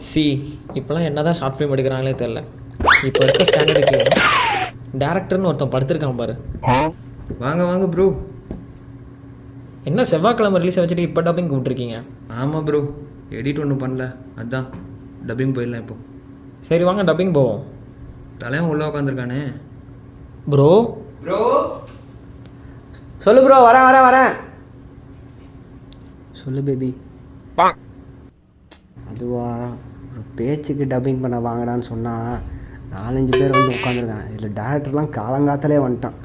C இப்போலாம் என்ன தான் ஷார்ட் ஃபிலிம் எடுக்கிறாங்களே தெரில. இப்போ இருக்க ஸ்டாண்டர்டுக்கு டேரக்டர்னு ஒருத்தன் படுத்திருக்கான் பாரு. வாங்க வாங்க ப்ரோ. என்ன செவ்வாய்க்கிழமை ரிலீஸை வச்சுட்டு இப்போ டப்பிங் கூப்பிட்ருக்கீங்க? ஆமாம் ப்ரோ, எடிட் ஒன்றும் பண்ணல, அதான் டப்பிங் போயிடலாம் இப்போ. சரி வாங்க டப்பிங் போவோம். தலைவன் உள்ளே உட்காந்துருக்கானே. ப்ரோ ப்ரோ சொல்லு ப்ரோ, வரேன் வரேன் வரேன். சொல்லு பேபி. அதுவா, ஒரு பேச்சுக்கு டப்பிங் பண்ண வாங்கடான்னு சொன்னால் 4-5 பேர் வந்து உட்காந்துருக்காங்க. இதில் டேரக்டர்லாம் காலங்காத்தாலே வந்துட்டான்.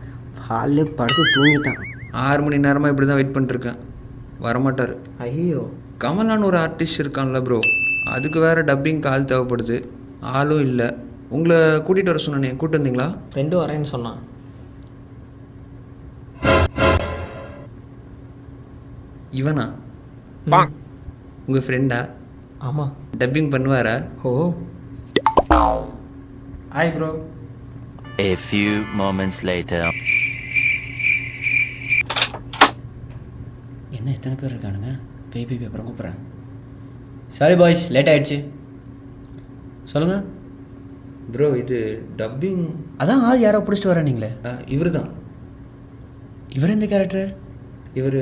ஹாலிலே படுத்து தூங்கிட்டான். 6 மணி நேரமாக இப்படி தான் வெயிட் பண்ணிட்டுருக்கேன், வரமாட்டார். ஐயோ, கமலான்னு ஒரு ஆர்டிஸ்ட் இருக்கான்ல ப்ரோ, அதுக்கு வேறு டப்பிங் ஆள் தேவைப்படுது, ஆளும் இல்லை. உங்களை கூட்டிகிட்டு வர சொன்னேன், கூப்பிட்டு வந்தீங்களா? ஃப்ரெண்டு வரேன்னு சொன்னான். இவனா உங்கள் ஃப்ரெண்டா? ஆமாம். டப்பிங் பண்ணுவாரா? Oh hi bro. A few moments later. என்ன எத்தனை பேர் இருக்கானுங்க? பேபி அப்புறம் கூப்பிட்றேன். சாரி பாய்ஸ், லேட் ஆகிடுச்சு. சொல்லுங்கள் ப்ரோ, இது டப்பிங். அதான் ஆள் யாரோ பிடிச்சிட்டு வரேனீங்களே, இவர் தான். இவர் எந்த கேரக்டரு? இவர்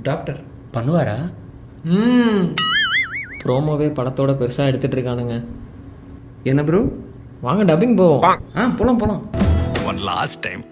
டாக்டர். பண்ணுவாரா? ப்ரோமோவே படத்தோட பெருசாக எடுத்துகிட்டு இருக்கானுங்க. என்ன ப்ரோ? வாங்க டப்பிங் போவோம். போகலாம் போகலாம். One last time.